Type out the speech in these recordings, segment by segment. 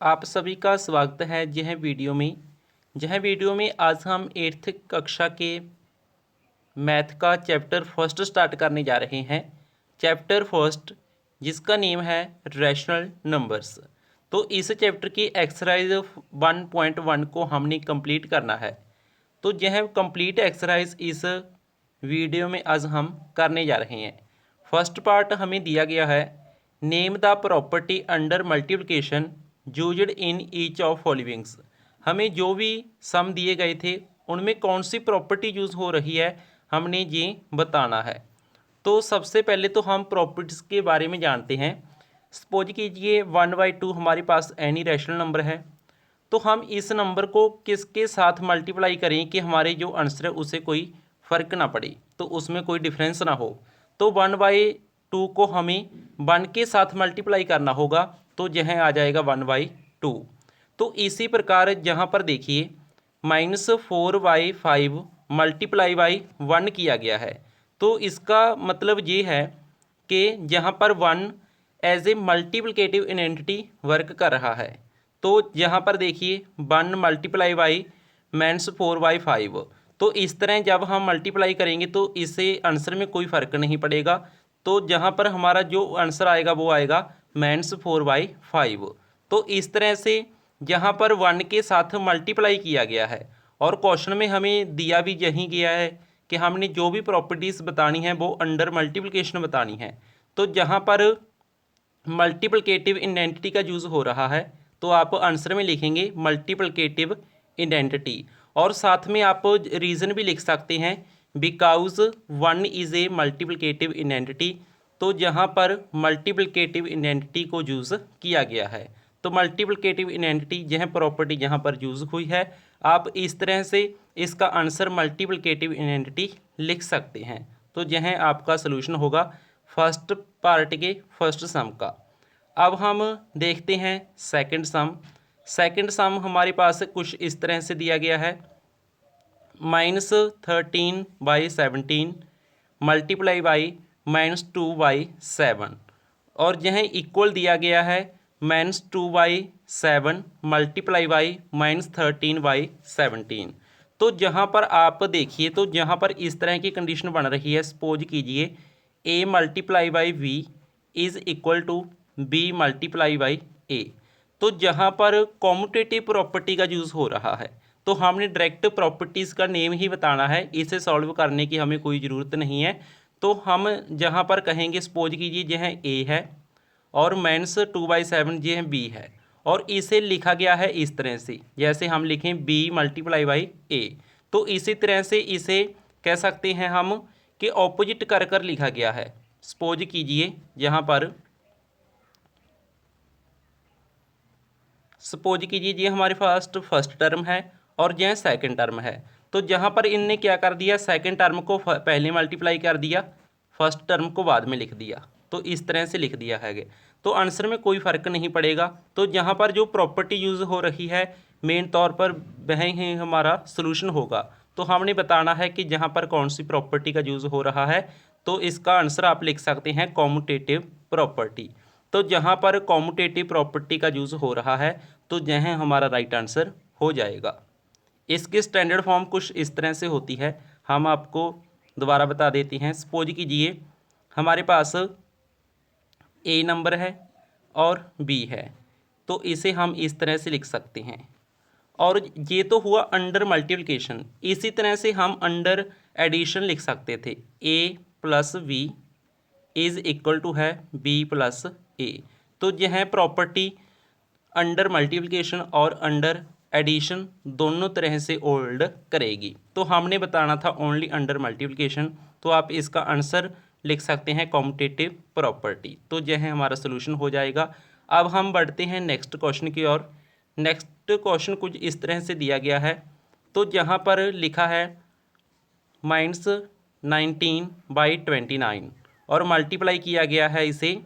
आप सभी का स्वागत है यह वीडियो में आज हम 8th कक्षा के मैथ का चैप्टर फर्स्ट स्टार्ट करने जा रहे हैं। चैप्टर फर्स्ट जिसका नेम है रैशनल नंबर्स। तो इस चैप्टर की एक्सरसाइज 1.1 को हमने कंप्लीट करना है। तो यह कंप्लीट एक्सरसाइज इस वीडियो में आज हम करने जा रहे हैं। फर्स्ट पार्ट हमें दिया गया है, name the property under multiplication used in each of followings. हमें जो भी सम दिए गए थे उनमें कौन सी प्रॉपर्टी यूज़ हो रही है हमने ये बताना है। तो सबसे पहले तो हम प्रॉपर्टीज़ के बारे में जानते हैं। सपोज कीजिए 1/2 हमारे पास एनी रैशनल नंबर है, तो हम इस नंबर को किसके साथ मल्टीप्लाई करें कि हमारे जो आंसर है उसे कोई फ़र्क ना पड़े, तो उसमें कोई डिफरेंस ना हो। तो 1/2 को हमें 1 के साथ मल्टीप्लाई करना होगा, तो यह आ जाएगा 1/2। तो इसी प्रकार जहाँ पर देखिए -4/5 मल्टीप्लाई बाई 1 किया गया है, तो इसका मतलब ये है कि यहाँ पर 1 as a multiplicative identity work कर रहा है। तो यहाँ पर देखिए 1 मल्टीप्लाई बाई -4/5, तो इस तरह जब हम मल्टीप्लाई करेंगे तो इससे आंसर में कोई फ़र्क नहीं पड़ेगा। तो जहाँ पर हमारा जो आंसर आएगा वो आएगा -4/5। तो इस तरह से यहाँ पर 1 के साथ मल्टीप्लाई किया गया है, और क्वेश्चन में हमें दिया भी यही गया है कि हमने जो भी प्रॉपर्टीज़ बतानी है वो अंडर मल्टीप्लिकेशन बतानी है। तो जहाँ पर मल्टीप्लिकेटिव आइडेंटिटी का यूज़ हो रहा है, तो आप आंसर में लिखेंगे मल्टीप्लिकेटिव आइडेंटिटी, और साथ में आप रीज़न भी लिख सकते हैं because 1 is a multiplicative identity. तो जहाँ पर मल्टीप्लिकेटिव आइडेंटिटी को यूज़ किया गया है, तो मल्टीप्लिकेटिव आइडेंटिटी यह प्रॉपर्टी यहाँ पर यूज़ हुई है। आप इस तरह से इसका आंसर मल्टीप्लिकेटिव आइडेंटिटी लिख सकते हैं। तो यह आपका सलूशन होगा फर्स्ट पार्ट के फर्स्ट सम का। अब हम देखते हैं सेकंड सम। सेकंड सम हमारे पास कुछ इस तरह से दिया गया है, -13/17 मल्टीप्लाई बाई -2/7, और यह इक्वल दिया गया है -2/7 मल्टीप्लाई बाई -13/17। तो जहाँ पर आप देखिए, तो जहाँ पर इस तरह की कंडीशन बन रही है, सपोज कीजिए a multiply by v is equal to b multiply by a। तो जहाँ पर कॉम्यूटेटिव प्रॉपर्टी का यूज़ हो रहा है, तो हमने डायरेक्ट प्रॉपर्टीज़ का नेम ही बताना है, इसे सॉल्व करने की हमें कोई ज़रूरत नहीं है। तो हम जहाँ पर कहेंगे, सपोज कीजिए यह a है और -2/7 ये b है, और इसे लिखा गया है इस तरह से, जैसे हम लिखें b मल्टीप्लाई बाई a। तो इसी तरह से इसे कह सकते हैं हम कि ऑपोजिट कर कर लिखा गया है। सपोज कीजिए यहाँ पर ये हमारे फर्स्ट टर्म है और यह सेकंड टर्म है। तो जहाँ पर इनने क्या कर दिया, सेकंड टर्म को पहले मल्टीप्लाई कर दिया, फर्स्ट टर्म को बाद में लिख दिया, तो इस तरह से लिख दिया है। तो आंसर में कोई फ़र्क नहीं पड़ेगा। तो जहाँ पर जो प्रॉपर्टी यूज़ हो रही है मेन तौर पर वह ही हमारा सलूशन होगा। तो हमने बताना है कि जहाँ पर कौन सी प्रॉपर्टी का यूज़ हो रहा है, तो इसका आंसर आप लिख सकते हैं कॉम्यूटेटिव प्रॉपर्टी। तो जहाँ पर कॉम्यूटेटिव प्रॉपर्टी का यूज़ हो रहा है, तो यह हमारा राइट आंसर हो जाएगा। इसकी स्टैंडर्ड फॉर्म कुछ इस तरह से होती है, हम आपको दोबारा बता देते हैं। सपोज कीजिए हमारे पास ए नंबर है और बी है, तो इसे हम इस तरह से लिख सकते हैं, और ये तो हुआ अंडर मल्टीप्लिकेशन। इसी तरह से हम अंडर एडिशन लिख सकते थे, a plus v is equal to है b प्लस ए। तो यह प्रॉपर्टी अंडर मल्टीप्लिकेशन और अंडर एडिशन दोनों तरह से होल्ड करेगी। तो हमने बताना था ओनली अंडर मल्टीप्लिकेशन, तो आप इसका आंसर लिख सकते हैं कॉम्यूटेटिव प्रॉपर्टी। तो यह हमारा सोल्यूशन हो जाएगा। अब हम बढ़ते हैं नेक्स्ट क्वेश्चन की ओर। नेक्स्ट क्वेश्चन कुछ इस तरह से दिया गया है, तो जहाँ पर लिखा है -19/29 और मल्टीप्लाई किया गया है इसे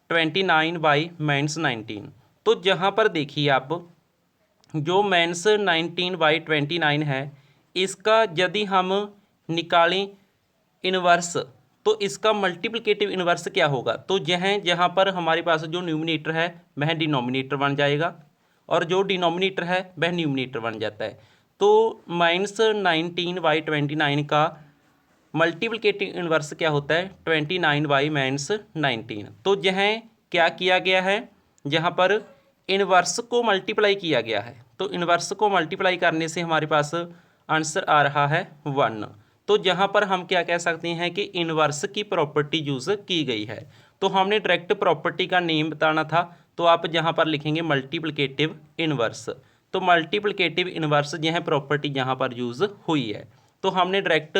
29/-19। तो जहाँ पर देखिए आप, जो -19/29 है, इसका यदि हम निकालें इन्वर्स, तो इसका मल्टीप्लिकेटिव इन्वर्स क्या होगा, तो जहाँ पर हमारे पास जो न्यूमिनेटर है वह डिनोमिनेटर बन जाएगा और जो डिनोमिनेटर है वह न्यूमिनेटर बन जाता है। तो -19/29 का मल्टीप्लिकेटिव इन्वर्स क्या होता है, 29/-19। तो क्या किया गया है, जहाँ पर इन्वर्स को मल्टीप्लाई किया गया है, तो इन्वर्स को मल्टीप्लाई करने से हमारे पास आंसर आ रहा है 1। तो जहाँ पर हम क्या कह सकते हैं कि इन्वर्स की प्रॉपर्टी यूज़ की गई है। तो हमने डायरेक्ट प्रॉपर्टी का नेम बताना था, तो आप जहाँ पर लिखेंगे मल्टीप्लिकेटिव इन्वर्स। तो मल्टीप्लिकेटिव इन्वर्स यह प्रॉपर्टी जहाँ पर यूज़ हुई है, तो हमने डायरेक्ट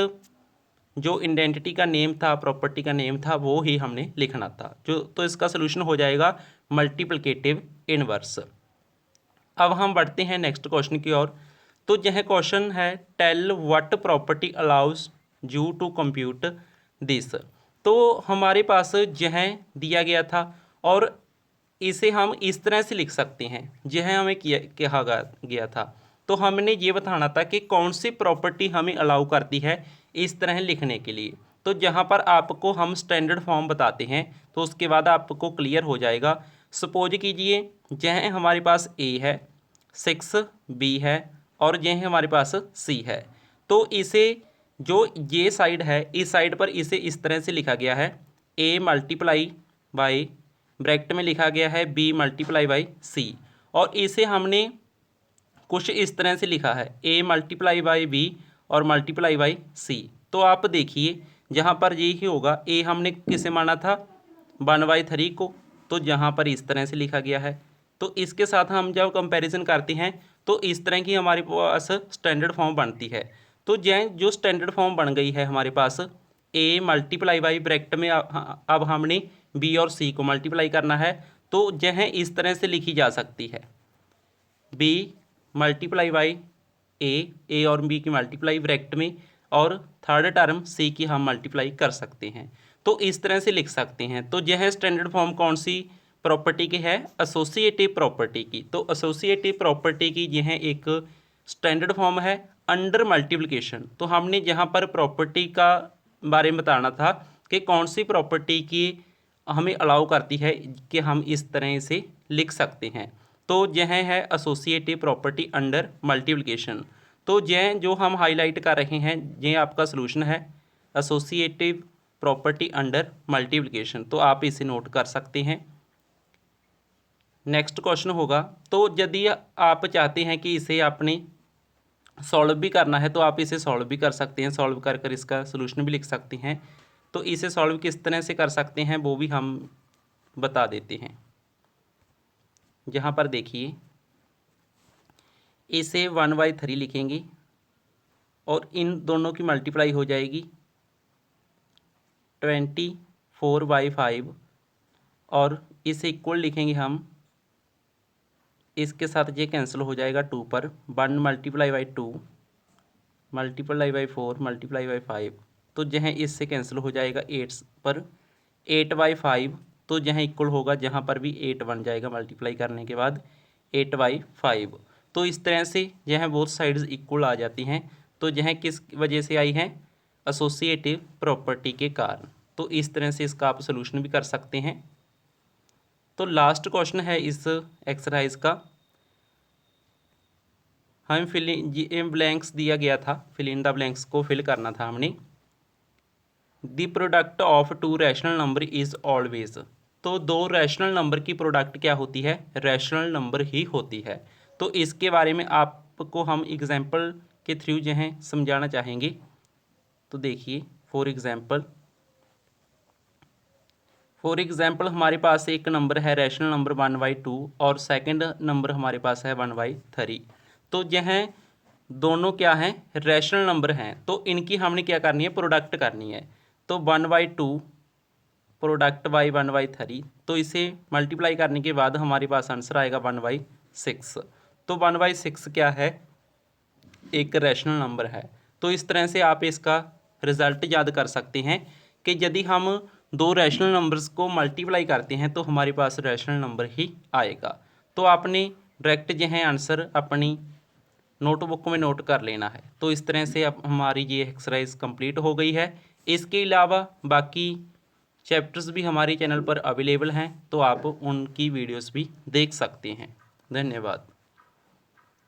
जो आइडेंटिटी का नेम था, प्रॉपर्टी का नेम था, वो ही हमने लिखना था जो। तो इसका सोल्यूशन हो जाएगा मल्टीप्लिकेटिव इन्वर्स। अब हम बढ़ते हैं नेक्स्ट क्वेश्चन की ओर। तो यह क्वेश्चन है, tell what property allows you to compute this. तो हमारे पास यह दिया गया था और इसे हम इस तरह से लिख सकते हैं, यह हमें कहा गया था। तो हमने ये बताना था कि कौन सी प्रॉपर्टी हमें अलाउ करती है इस तरह लिखने के लिए। तो जहाँ पर आपको हम स्टैंडर्ड फॉर्म बताते हैं तो उसके बाद आपको क्लियर हो जाएगा। सपोज कीजिए यह हमारे पास ए है, 6 बी है और यह हमारे पास सी है। तो इसे जो ये साइड है, इस साइड पर इसे इस तरह से लिखा गया है, ए मल्टीप्लाई बाई ब्रैकेट में लिखा गया है बी मल्टीप्लाई बाई सी, और इसे हमने कुछ इस तरह से लिखा है ए मल्टीप्लाई बाई बी और मल्टीप्लाई बाई सी। तो आप देखिए जहाँ पर ये ही होगा, ए हमने किसे माना था 1/3 को, तो जहाँ पर इस तरह से लिखा गया है। तो इसके साथ हम जब कंपैरिजन करते हैं तो इस तरह की हमारे पास स्टैंडर्ड फॉर्म बनती है। तो जो स्टैंडर्ड फॉर्म बन गई है हमारे पास, ए मल्टीप्लाई बाई ब्रैकेट में अब हमने बी और सी को मल्टीप्लाई करना है, तो यह इस तरह से लिखी जा सकती है, बी मल्टीप्लाई बाई ए और बी की मल्टीप्लाई ब्रैकेट में, और थर्ड टर्म सी की हम मल्टीप्लाई कर सकते हैं। तो इस तरह से लिख सकते हैं। तो यह स्टैंडर्ड फॉर्म कौन सी प्रॉपर्टी की है, एसोसिएटिव प्रॉपर्टी की। तो एसोसिएटिव प्रॉपर्टी की यह एक स्टैंडर्ड फॉर्म है अंडर मल्टीप्लिकेशन। तो हमने यहाँ पर प्रॉपर्टी का बारे में बताना था कि कौन सी प्रॉपर्टी की हमें अलाउ करती है कि हम इस तरह से लिख सकते हैं। तो यह है एसोसिएटिव प्रॉपर्टी अंडर मल्टीप्लिकेशन। तो यह जो हम हाईलाइट कर रहे हैं ये आपका सलूशन है, एसोसिएटिव प्रॉपर्टी अंडर मल्टीप्लिकेशन। तो आप इसे नोट कर सकते हैं। नेक्स्ट क्वेश्चन होगा, तो यदि आप चाहते हैं कि इसे आपने सॉल्व भी करना है तो आप इसे सॉल्व भी कर सकते हैं, सॉल्व कर कर इसका सलूशन भी लिख सकते हैं। तो इसे सॉल्व किस तरह से कर सकते हैं वो भी हम बता देते हैं। यहाँ पर देखिए, इसे 1/3 लिखेंगे और इन दोनों की मल्टीप्लाई हो जाएगी 24/5, और इसे इक्वल लिखेंगे हम, इसके साथ ये कैंसिल हो जाएगा 2 पर, 1 multiply by 2 multiply by 4 multiply by 5, तो जहाँ इससे कैंसिल हो जाएगा 8 पर, 8/5, तो जहाँ इक्वल होगा जहाँ पर भी 8 बन जाएगा मल्टीप्लाई करने के बाद 8/5। तो इस तरह से यह बोथ साइड्स इक्वल आ जाती हैं। तो यह किस वजह से आई हैं, एसोसिएटिव प्रॉपर्टी के कारण। तो इस तरह से इसका आप सोल्यूशन भी कर सकते हैं। तो लास्ट क्वेश्चन है इस एक्सरसाइज का, हम फिल इन ब्लैंक्स दिया गया था, फिल इन द ब्लैंक्स को फिल करना था हमने। The product of 2 rational number is always. तो 2 रैशनल नंबर की प्रोडक्ट क्या होती है, रैशनल नंबर ही होती है। तो इसके बारे में आपको हम एग्जाम्पल के थ्रू जो हैं समझाना चाहेंगे। तो देखिए, फॉर एग्जाम्पल हमारे पास एक नंबर है रैशनल नंबर 1/2 और सेकंड नंबर हमारे पास है 1/3। तो यह दोनों क्या हैं, रैशनल नंबर हैं। तो इनकी हमने क्या करनी है, प्रोडक्ट करनी है। तो 1/2 प्रोडक्ट बाई 1/3, तो इसे मल्टीप्लाई करने के बाद हमारे पास आंसर आएगा 1/6। तो 1/6 क्या है, एक रैशनल नंबर है। तो इस तरह से आप इसका रिज़ल्ट याद कर सकते हैं कि यदि हम 2 रैशनल नंबर्स को मल्टीप्लाई करते हैं तो हमारे पास रैशनल नंबर ही आएगा। तो आपने डायरेक्ट जो है आंसर अपनी नोटबुक में नोट कर लेना है। तो इस तरह से अब हमारी ये एक्सरसाइज कंप्लीट हो गई है। इसके अलावा बाकी चैप्टर्स भी हमारे चैनल पर अवेलेबल हैं, तो आप उनकी वीडियोस भी देख सकते हैं। धन्यवाद।